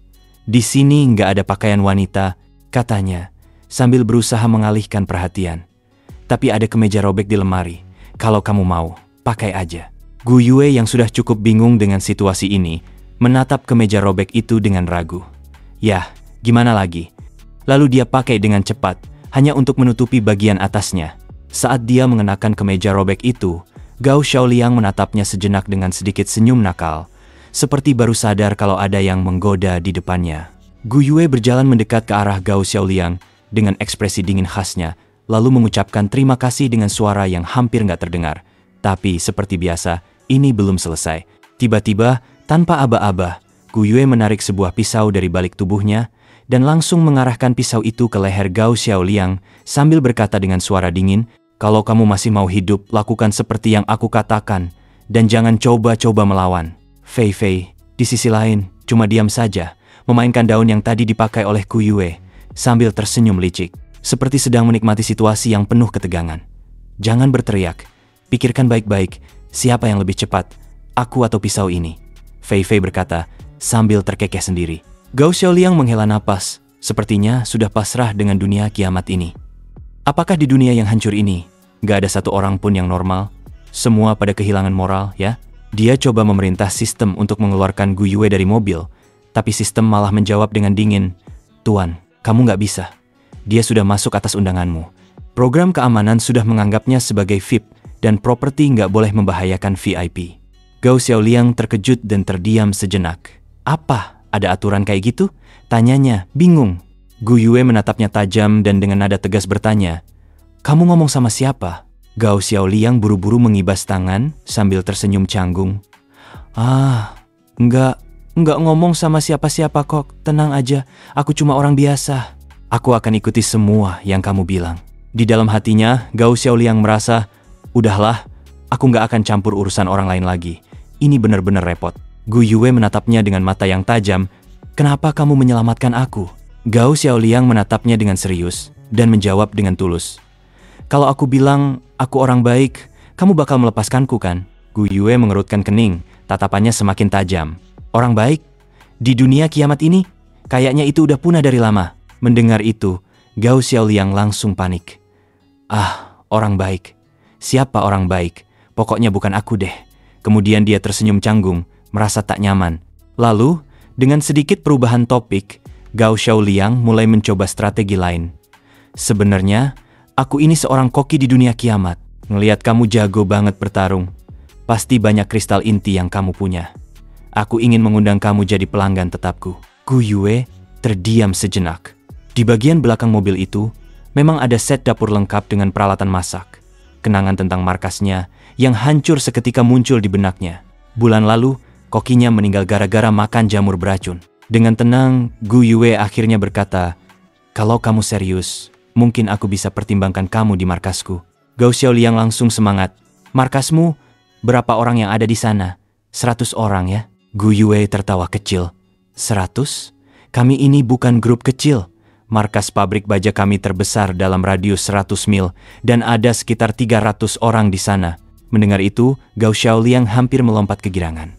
"Di sini nggak ada pakaian wanita," katanya, sambil berusaha mengalihkan perhatian. "Tapi ada kemeja robek di lemari, kalau kamu mau, pakai aja." Gu Yue yang sudah cukup bingung dengan situasi ini, menatap kemeja robek itu dengan ragu. Yah, gimana lagi? Lalu dia pakai dengan cepat, hanya untuk menutupi bagian atasnya. Saat dia mengenakan kemeja robek itu, Gao Xiaoliang menatapnya sejenak dengan sedikit senyum nakal, seperti baru sadar kalau ada yang menggoda di depannya. Gu Yue berjalan mendekat ke arah Gao Xiaoliang dengan ekspresi dingin khasnya, lalu mengucapkan terima kasih dengan suara yang hampir nggak terdengar. Tapi seperti biasa, ini belum selesai. Tiba-tiba, tanpa aba-aba, Gu Yue menarik sebuah pisau dari balik tubuhnya dan langsung mengarahkan pisau itu ke leher Gao Xiaoliang sambil berkata dengan suara dingin, "Kalau kamu masih mau hidup, lakukan seperti yang aku katakan dan jangan coba-coba melawan." Fei Fei, di sisi lain, cuma diam saja, memainkan daun yang tadi dipakai oleh Gu Yue sambil tersenyum licik, seperti sedang menikmati situasi yang penuh ketegangan. "Jangan berteriak. Pikirkan baik-baik, siapa yang lebih cepat, aku atau pisau ini?" Fei Fei berkata, sambil terkekeh sendiri. Gao Xiaoliang menghela napas, sepertinya sudah pasrah dengan dunia kiamat ini. Apakah di dunia yang hancur ini, gak ada satu orang pun yang normal? Semua pada kehilangan moral, ya? Dia coba memerintah sistem untuk mengeluarkan Gu Yue dari mobil, tapi sistem malah menjawab dengan dingin, "Tuan, kamu gak bisa. Dia sudah masuk atas undanganmu. Program keamanan sudah menganggapnya sebagai VIP, dan properti nggak boleh membahayakan VIP." Gao Xiaoliang terkejut dan terdiam sejenak. "Apa? Ada aturan kayak gitu?" tanyanya, bingung. Gu Yue menatapnya tajam dan dengan nada tegas bertanya, "Kamu ngomong sama siapa?" Gao Xiaoliang buru-buru mengibas tangan sambil tersenyum canggung. Enggak ngomong sama siapa-siapa kok, tenang aja, aku cuma orang biasa. Aku akan ikuti semua yang kamu bilang." Di dalam hatinya, Gao Xiaoliang merasa, "Udahlah, aku nggak akan campur urusan orang lain lagi. Ini benar-benar repot." Gu Yue menatapnya dengan mata yang tajam. "Kenapa kamu menyelamatkan aku?" Gao Xiaoliang menatapnya dengan serius dan menjawab dengan tulus, "Kalau aku bilang aku orang baik, kamu bakal melepaskanku kan?" Gu Yue mengerutkan kening, tatapannya semakin tajam. "Orang baik? Di dunia kiamat ini? Kayaknya itu udah punah dari lama." Mendengar itu, Gao Xiaoliang langsung panik. Orang baik. Siapa orang baik? Pokoknya bukan aku deh." Kemudian dia tersenyum canggung, merasa tak nyaman. Lalu, dengan sedikit perubahan topik, Gao Xiaoliang mulai mencoba strategi lain. "Sebenarnya, aku ini seorang koki di dunia kiamat. Ngelihat kamu jago banget bertarung. Pasti banyak kristal inti yang kamu punya. Aku ingin mengundang kamu jadi pelanggan tetapku." Gu Yue terdiam sejenak. Di bagian belakang mobil itu, Memang ada set dapur lengkap dengan peralatan masak. Kenangan tentang markasnya yang hancur seketika muncul di benaknya. Bulan lalu, kokinya meninggal gara-gara makan jamur beracun. Dengan tenang, Gu Yue akhirnya berkata, "Kalau kamu serius, mungkin aku bisa pertimbangkan kamu di markasku." Gao Xiaoliang langsung semangat. "Markasmu? Berapa orang yang ada di sana?" 100 orang ya? Gu Yue tertawa kecil. 100? Kami ini bukan grup kecil. Markas pabrik baja kami terbesar dalam radius 100 mil dan ada sekitar 300 orang di sana. Mendengar itu, Gao Xiaoliang hampir melompat kegirangan.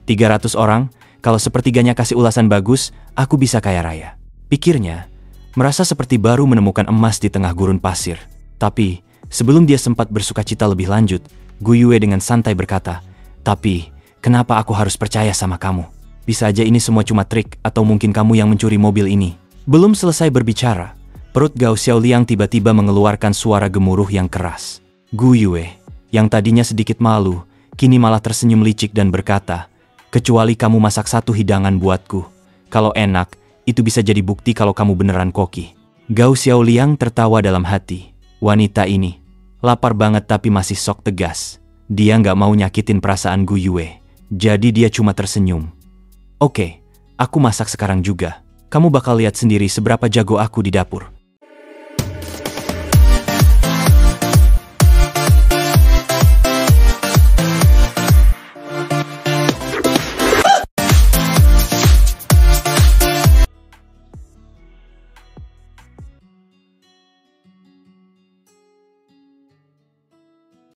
300 orang? Kalau sepertiganya kasih ulasan bagus, aku bisa kaya raya. Pikirnya, merasa seperti baru menemukan emas di tengah gurun pasir. Tapi, sebelum dia sempat bersukacita lebih lanjut, Gu Yue dengan santai berkata, "Tapi, kenapa aku harus percaya sama kamu? Bisa aja ini semua cuma trik atau mungkin kamu yang mencuri mobil ini." Belum selesai berbicara, perut Gao Xiaoliang tiba-tiba mengeluarkan suara gemuruh yang keras. Gu Yue, yang tadinya sedikit malu, kini malah tersenyum licik dan berkata, "Kecuali kamu masak satu hidangan buatku. Kalau enak, itu bisa jadi bukti kalau kamu beneran koki." Gao Xiaoliang tertawa dalam hati. Wanita ini lapar banget tapi masih sok tegas. Dia nggak mau nyakitin perasaan Gu Yue, jadi dia cuma tersenyum. "Oke, aku masak sekarang juga. Kamu bakal lihat sendiri seberapa jago aku di dapur."